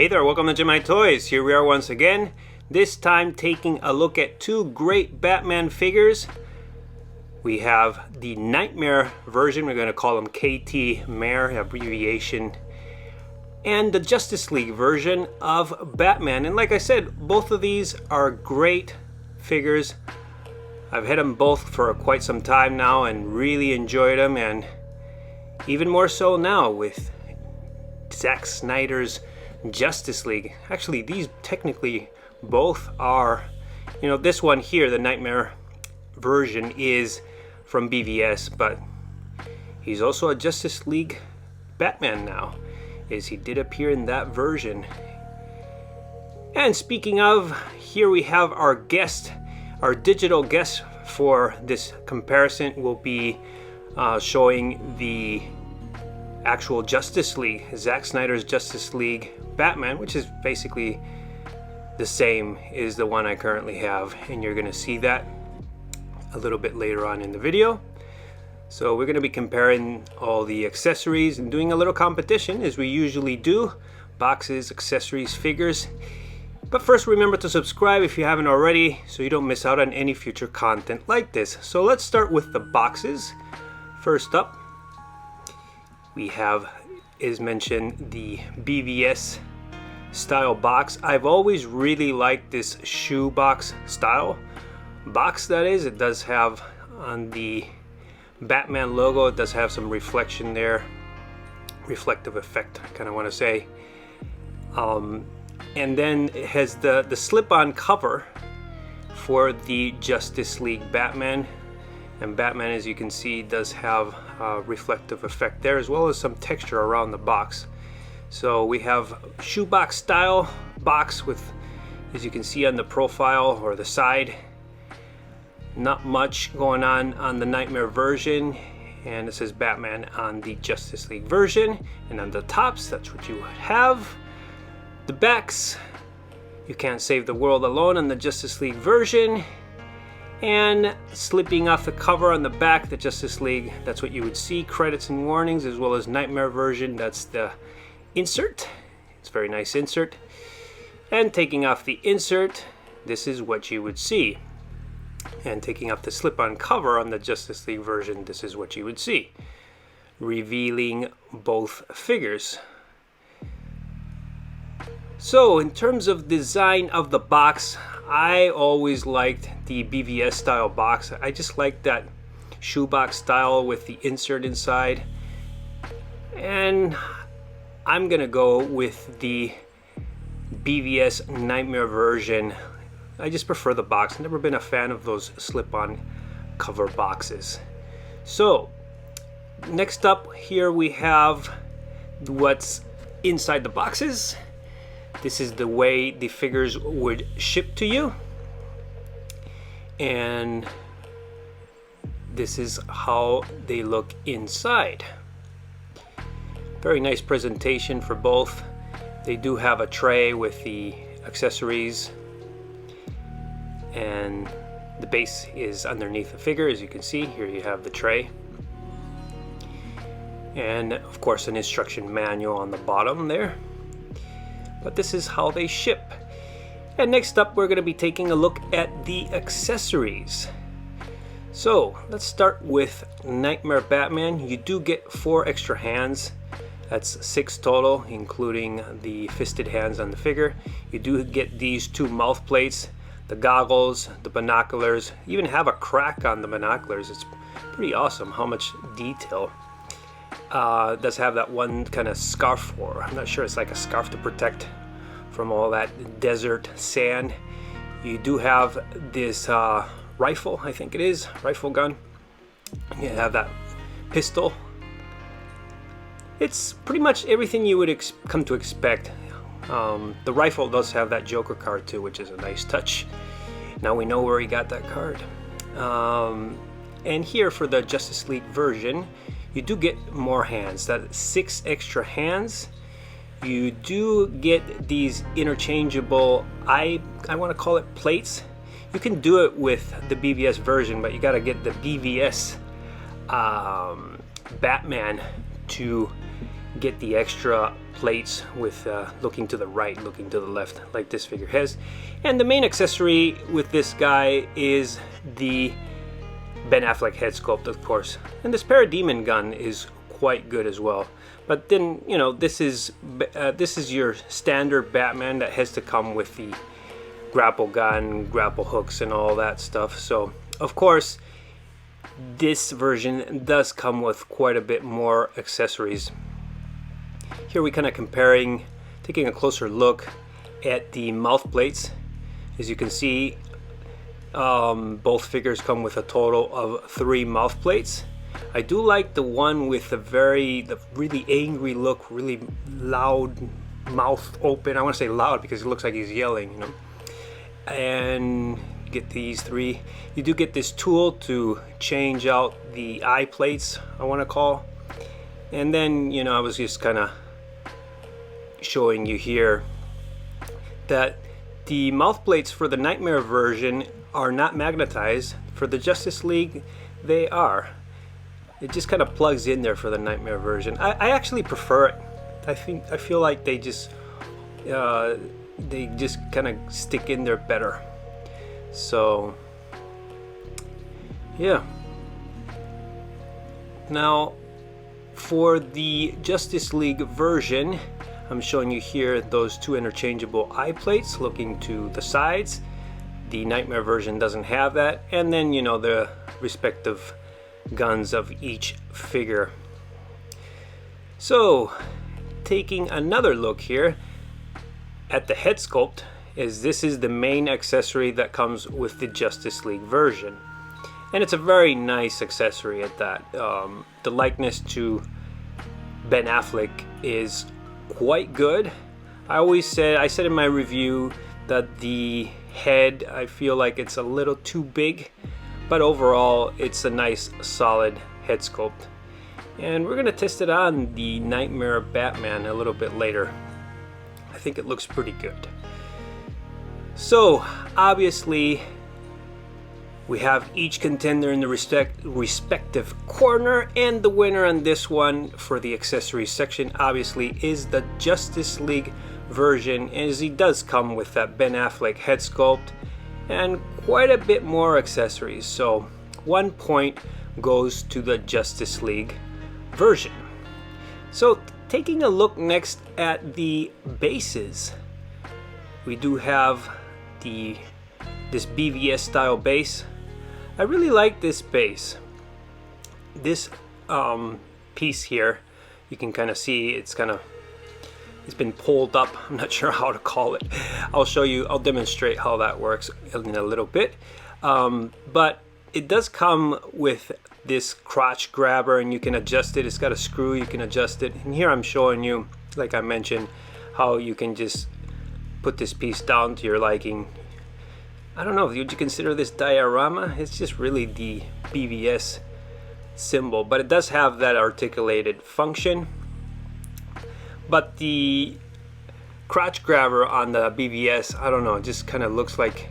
Hey there, welcome to GemIIToys. Here we are once again, this time taking a look at two great Batman figures. We have the Knightmare version, we're going to call them Knightmare, abbreviation, and the Justice League version of Batman. And like I said, both of these are great figures. I've had them both for quite some time now and really enjoyed them, and even more so now with Zack Snyder's Justice League. Actually, these technically both are, this one here, the Knightmare version, is from BVS, but he's also a Justice League Batman now, as he did appear in that version. And speaking of, here we have our guest, our digital guest for this comparison will be showing the actual Justice League, Zack Snyder's Justice League Batman, which is basically the same as the one I currently have, and you're going to see that a little bit later on in the video. So we're going to be comparing all the accessories and doing a little competition as we usually do, boxes, accessories, figures. But first, remember to subscribe if you haven't already so you don't miss out on any future content like this. So let's start with the boxes. First up, we have, as mentioned, the BVS style box. I've always really liked this shoebox style box, that is. It does have on the Batman logo, it does have some reflection there, reflective effect, I kind of want to say. And then it has the slip-on cover for the Justice League Batman. And Batman, as you can see, does have a reflective effect there, as well as some texture around the box. So we have shoebox style box with, as you can see on the profile or the side, not much going on the Knightmare version, and it says Batman on the Justice League version. And on the tops, that's what you would have. The backs, you can't save the world alone on the Justice League version. And slipping off the cover on the back, the Justice League, that's what you would see, credits and warnings, as well as Knightmare version, that's the insert. It's a very nice insert. And taking off the insert, this is what you would see. And taking off the slip-on cover on the Justice League version, this is what you would see, revealing both figures. So in terms of design of the box, I always liked the BVS style box. I just like that shoebox style with the insert inside. And I'm gonna go with the BVS Knightmare version. I just prefer the box. I've never been a fan of those slip-on cover boxes. So next up here we have what's inside the boxes. This is the way the figures would ship to you, and this is how they look inside. Very nice presentation for both. They do have a tray with the accessories, and the base is underneath the figure. As you can see, here you have the tray, and of course an instruction manual on the bottom there. But this is how they ship. And next up, we're going to be taking a look at the accessories. So let's start with Knightmare Batman. You do get 4 extra hands. That's 6 total, including the fisted hands on the figure. You do get these 2 mouth plates, the goggles, the binoculars. You even have a crack on the binoculars. It's pretty awesome how much detail. Does have that one kind of scarf, or I'm not sure, it's like a scarf to protect from all that desert sand. You do have this rifle, I think it is, rifle gun. You have that pistol. It's pretty much everything you would come to expect. The rifle does have that Joker card too, which is a nice touch. Now we know where he got that card. And here for the Justice League version, you do get more hands. That's 6 extra hands. You do get these interchangeable, I want to call it plates. You can do it with the BVS version, but you got to get the BVS Batman to get the extra plates with looking to the right, looking to the left, like this figure has. And the main accessory with this guy is the Ben Affleck head sculpt, of course. And this Parademon gun is quite good as well. But then, you know, this is your standard Batman that has to come with the grapple gun, grapple hooks, and all that stuff. So, of course, this version does come with quite a bit more accessories. Here we kind of taking a closer look at the mouth plates. As you can see, both figures come with a total of 3 mouth plates. I do like the one with the really angry look, really loud mouth open. I want to say loud because it looks like he's yelling, you know. And you get these 3. You do get this tool to change out the eye plates, I want to call. And then, you know, I was just kind of showing you here that the mouth plates for the Knightmare version are not magnetized. For the Justice League, they are. It just kind of plugs in there for the Knightmare version. I actually prefer it. I feel like they just kind of stick in there better. So yeah. Now for the Justice League version, I'm showing you here those 2 interchangeable eye plates looking to the sides. The Knightmare version doesn't have that. And then, you know, the respective guns of each figure. So, taking another look here at the head sculpt, this is the main accessory that comes with the Justice League version. And it's a very nice accessory at that. The likeness to Ben Affleck is quite good. I said in my review that the head, I feel like it's a little too big, but overall it's a nice solid head sculpt. And we're gonna test it on the Knightmare Batman a little bit later. I think it looks pretty good. So obviously we have each contender in the respective corner, and the winner on this one for the accessories section obviously is the Justice League version, as he does come with that Ben Affleck head sculpt and quite a bit more accessories. So 1 point goes to the Justice League version. So taking a look next at the bases, we do have this BVS style base. I really like this base. This piece here, you can kind of see it's been pulled up. I'm not sure how to call it. I'll demonstrate how that works in a little bit. But it does come with this crotch grabber, and you can adjust it. It's got a screw, you can adjust it. And here I'm showing you, like I mentioned, how you can just put this piece down to your liking. I don't know, would you consider this diorama? It's just really the BVS symbol, but it does have that articulated function. But the crotch grabber on the BVS, I don't know, it just kind of looks like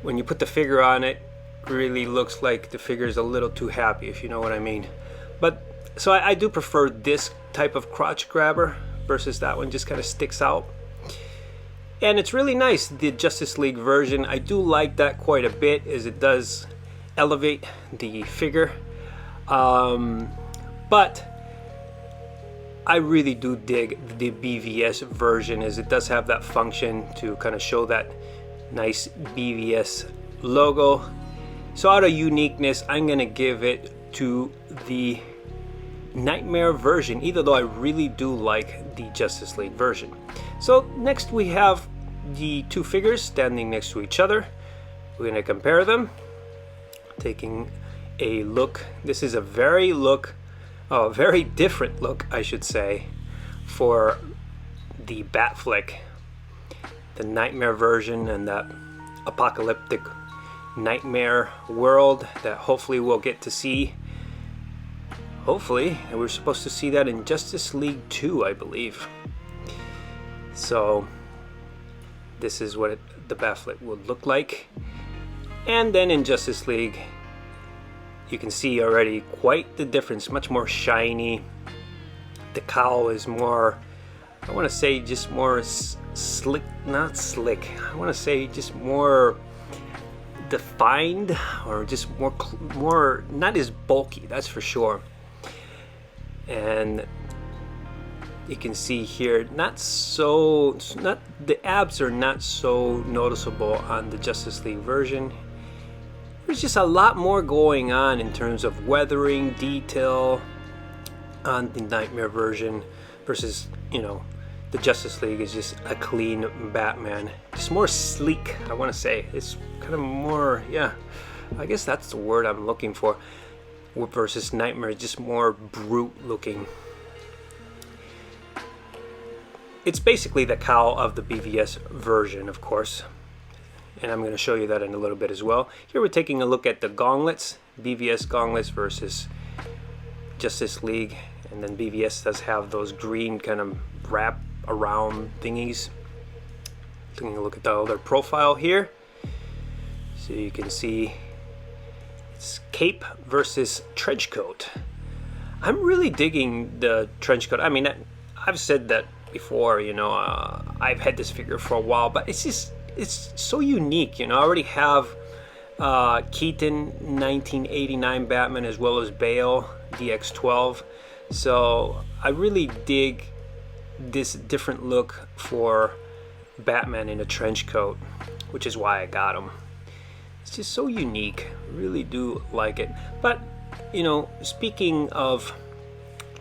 when you put the figure on it, really looks like the figure is a little too happy, if you know what I mean. But so I do prefer this type of crotch grabber versus that one, just kind of sticks out. And it's really nice, the Justice League version. I do like that quite a bit, as it does elevate the figure. But I really do dig the BVS version, as it does have that function to kind of show that nice BVS logo. So out of uniqueness, I'm gonna give it to the Knightmare version, even though I really do like the Justice League version. So next we have the 2 figures standing next to each other. We're gonna compare them, taking a look. This is a very different look, I should say, for the Batfleck, the Knightmare version, and that apocalyptic nightmare world that hopefully we'll get to see. Hopefully, and we're supposed to see that in Justice League 2, I believe. So this is what the Batfleck would look like. And then in Justice League, you can see already quite the difference, much more shiny. the cowl is more, I want to say just more slick, not slick, I want to say just more defined, or just more not as bulky, that's for sure. And you can see here, the abs are not so noticeable on the Justice League version. There's just a lot more going on in terms of weathering detail on the Knightmare version versus, you know, the Justice League is just a clean Batman. Just more sleek, I want to say. It's kind of more, yeah, I guess that's the word I'm looking for. Versus Knightmare, just more brute looking. It's basically the cowl of the BVS version, of course. And I'm going to show you that in a little bit as well. Here we're taking a look at the gauntlets, BVS gauntlets versus Justice League. And then BVS does have those green kind of wrap around thingies. Taking a look at the other profile here. So you can see it's cape versus trench coat. I'm really digging the trench coat. I mean, I've said that before, you know, I've had this figure for a while, but it's so unique, you know. I already have Keaton 1989 Batman as well as Bale DX12, so I really dig this different look for Batman in a trench coat, which is why I got him. It's just so unique, I really do like it. But, you know, speaking of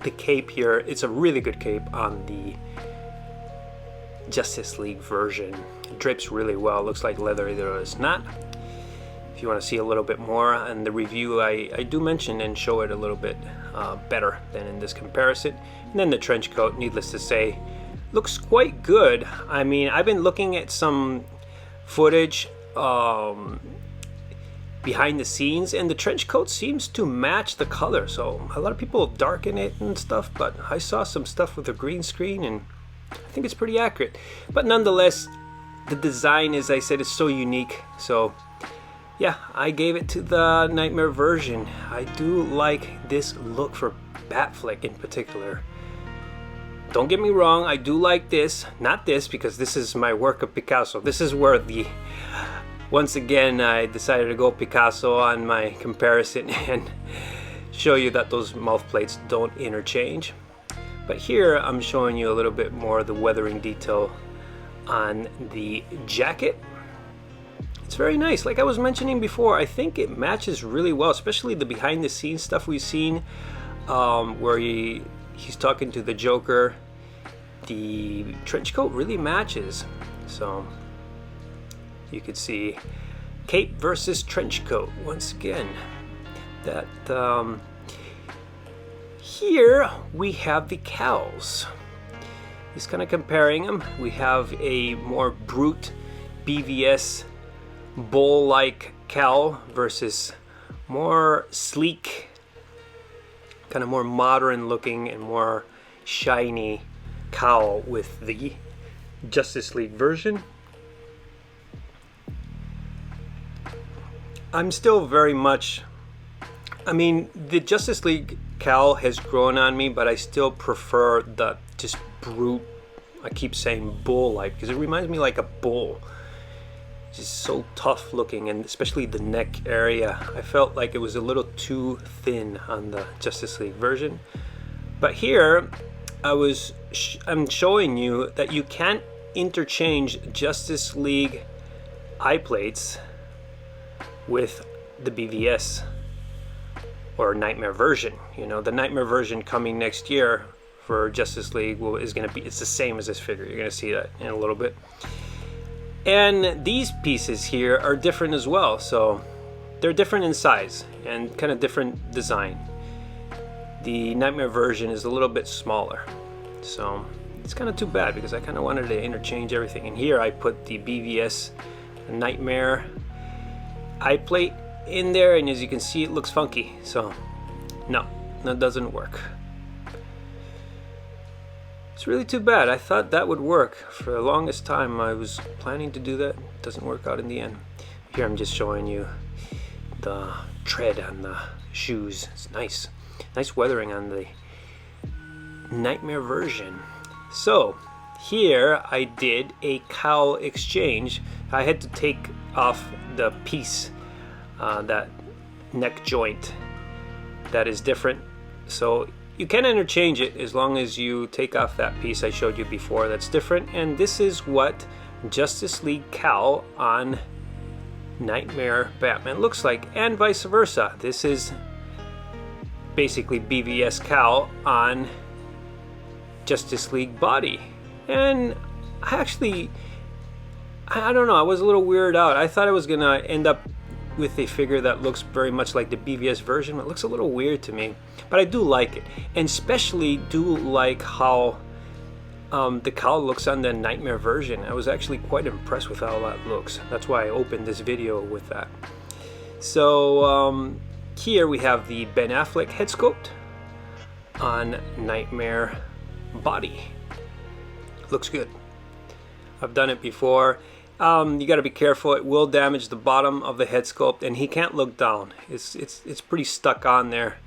the cape here, it's a really good cape on the Justice League version. It drapes really well, looks like leather, either it's not. If you want to see a little bit more on the review, I do mention and show it a little bit better than in this comparison. And then the trench coat, needless to say, looks quite good. I mean, I've been looking at some footage behind the scenes, and the trench coat seems to match the color. So a lot of people darken it and stuff, but I saw some stuff with a green screen and I think it's pretty accurate. But nonetheless, the design, as I said, is so unique. So yeah, I gave it to the Knightmare version. I do like this look for Batfleck in particular. Don't get me wrong, I do like this, not this, because this is my work of Picasso. This is where once again, I decided to go Picasso on my comparison and show you that those mouth plates don't interchange. But here I'm showing you a little bit more of the weathering detail on the jacket. It's very nice. Like I was mentioning before, I think it matches really well, especially the behind the scenes stuff we've seen, where he's talking to the Joker. The trench coat really matches. So you could see cape versus trench coat once again. That here we have the cowls. He's kind of comparing them. We have a more brute BVS bull-like cowl versus more sleek, kind of more modern looking and more shiny cowl with the Justice League version. I'm still very much, I mean, the Justice League cowl has grown on me, but I still prefer the just brute, I keep saying bull-like, because it reminds me like a bull. Just so tough looking, and especially the neck area. I felt like it was a little too thin on the Justice League version. But here, I'm showing you that you can't interchange Justice League eye plates with the BVS or Knightmare version. You know, the Knightmare version coming next year for Justice League is going to be, it's the same as this figure. You're going to see that in a little bit. And these pieces here are different as well, so they're different in size and kind of different design. The Knightmare version is a little bit smaller, so it's kind of too bad because I kind of wanted to interchange everything. And here I put the BVS Knightmare eye plate in there, and as you can see, it looks funky. So no, that doesn't work. It's really too bad. I thought that would work. For the longest time I was planning to do that. It doesn't work out in the end. Here I'm just showing you the tread on the shoes. It's nice. Nice weathering on the Knightmare version. So here I did a cowl exchange. I had to take off the piece, that neck joint that is different. So you can interchange it as long as you take off that piece I showed you before that's different. And this is what Justice League cowl on Knightmare Batman looks like, and vice versa. This is basically BVS cowl on Justice League body. And I don't know, I was a little weirded out. I thought I was gonna end up with a figure that looks very much like the BVS version. It looks a little weird to me, but I do like it, and especially do like how the cowl looks on the Knightmare version. I was actually quite impressed with how that looks. That's why I opened this video with that. So here we have the Ben Affleck head sculpt on Knightmare body. Looks good. I've done it before. You got to be careful. It will damage the bottom of the head sculpt, and he can't look down. It's pretty stuck on there.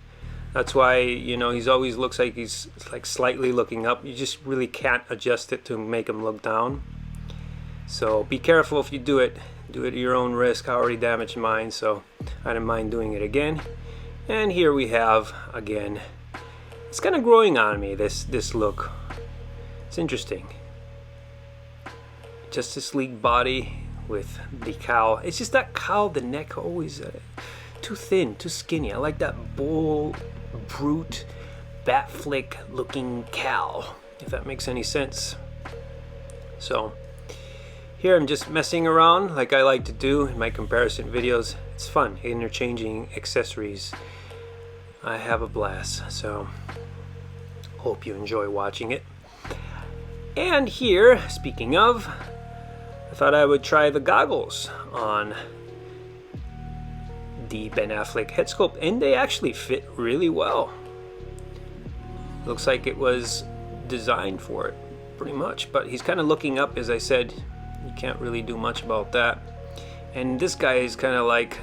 That's why, you know, he's always looks like he's like slightly looking up. You just really can't adjust it to make him look down. So be careful if you do it. Do it at your own risk. I already damaged mine, so I didn't mind doing it again. And here we have, again, it's kind of growing on me, this look. It's interesting. Justice League body with the cowl. It's just that cowl, the neck always too thin, too skinny. I like that bull, brute, Batflick looking cowl, if that makes any sense. So here I'm just messing around like I like to do in my comparison videos. It's fun, interchanging accessories. I have a blast, so hope you enjoy watching it. And here, speaking of, I thought I would try the goggles on the Ben Affleck head sculpt, and they actually fit really well. Looks like it was designed for it, pretty much, but he's kind of looking up, as I said. You can't really do much about that. And this guy is kind of like,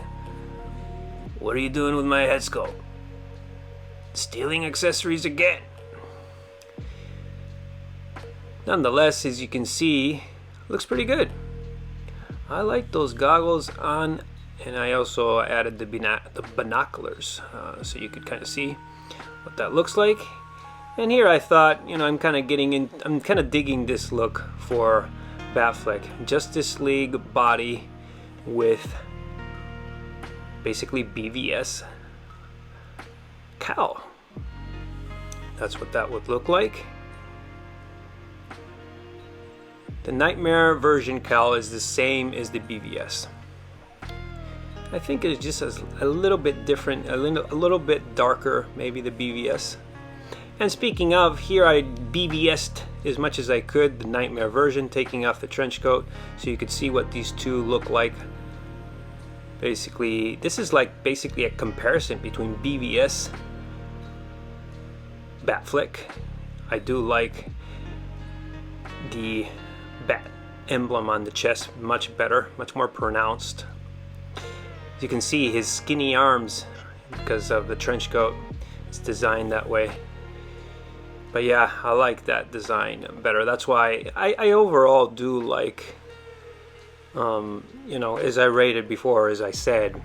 what are you doing with my head sculpt? Stealing accessories again. Nonetheless, as you can see, looks pretty good. I like those goggles on, and I also added the binoculars so you could kind of see what that looks like. And here I thought, you know, I'm kind of digging this look for Batfleck. Justice League body with basically BVS cowl. That's what that would look like. The Knightmare version cowl is the same as the BVS. I think it's just a little bit different, a little bit darker, maybe the BVS. And speaking of, here I BVS'd as much as I could the Knightmare version, taking off the trench coat so you could see what these two look like. Basically, this is like basically a comparison between BVS, Batflick. I do like the bat emblem on the chest much better, much more pronounced. As you can see, his skinny arms, because of the trench coat, it's designed that way. But yeah, I like that design better. That's why I overall do like, you know, as I rated before, as I said,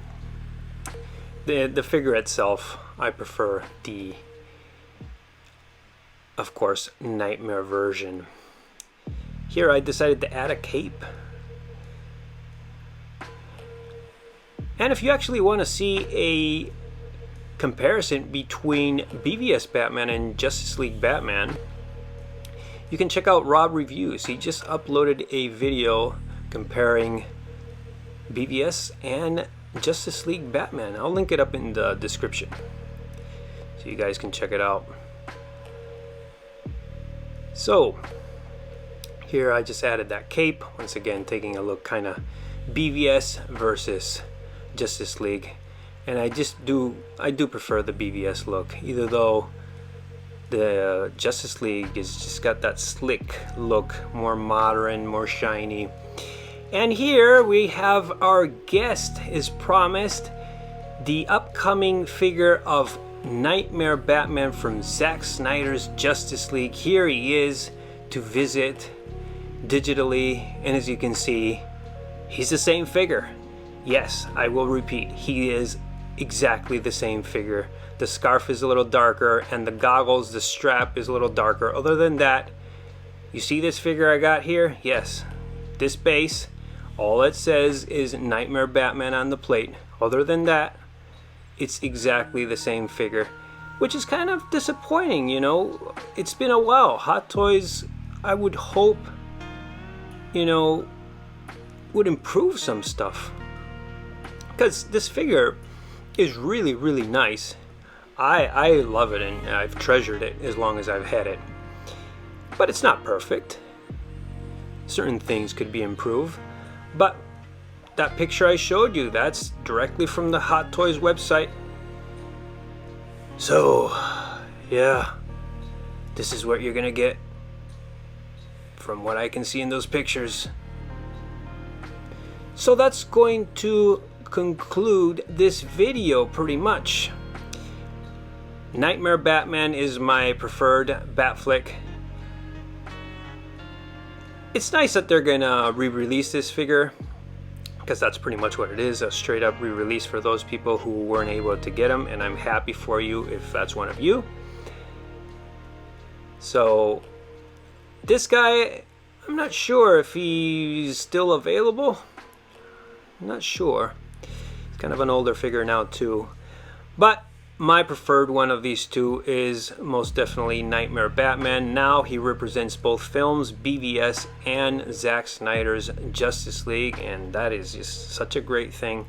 the figure itself, I prefer the, of course, Knightmare version. Here I decided to add a cape. And if you actually want to see a comparison between BVS Batman and Justice League Batman, you can check out Rob Reviews. He just uploaded a video comparing BVS and Justice League Batman. I'll link it up in the description so you guys can check it out. So here I just added that cape, once again taking a look kind of BVS versus Justice League. And I do prefer the BVS look, even though the Justice League is just got that slick look, more modern, more shiny. And here we have our guest, as promised, the upcoming figure of Knightmare Batman from Zack Snyder's Justice League. Here he is to visit digitally, and as you can see, he's the same figure. Yes, I will repeat, he is exactly the same figure. The scarf is a little darker, and the goggles, the strap is a little darker. Other than that, you see this figure I got here? Yes, this base, all it says is Knightmare Batman on the plate. Other than that, it's exactly the same figure, which is kind of disappointing, you know. It's been a while. Hot Toys, I would hope, you know, would improve some stuff, because this figure is really, really nice. I love it, and I've treasured it as long as I've had it. But it's not perfect. Certain things could be improved, but that picture I showed you, that's directly from the Hot Toys website. So, yeah, this is what you're gonna get from what I can see in those pictures. So that's going to conclude this video pretty much. Knightmare Batman is my preferred Batflick. It's nice that they're gonna re-release this figure, because that's pretty much what it is, a straight up re-release for those people who weren't able to get them, and I'm happy for you if that's one of you. So this guy, I'm not sure if he's still available. I'm not sure. He's kind of an older figure now too. But my preferred one of these two is most definitely Knightmare Batman. Now he represents both films, BVS and Zack Snyder's Justice League, and that is just such a great thing.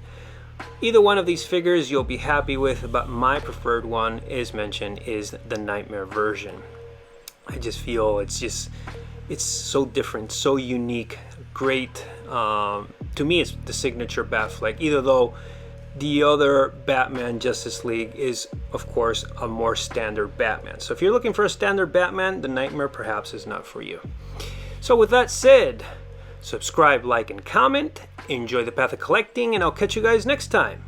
Either one of these figures you'll be happy with, but my preferred one, as mentioned, is the Knightmare version. I just feel it's so different, so unique, great. To me, it's the signature Batflick, even though the other Batman Justice League is, of course, a more standard Batman. So if you're looking for a standard Batman, the Knightmare perhaps is not for you. So with that said, subscribe, like, and comment. Enjoy the path of collecting, and I'll catch you guys next time.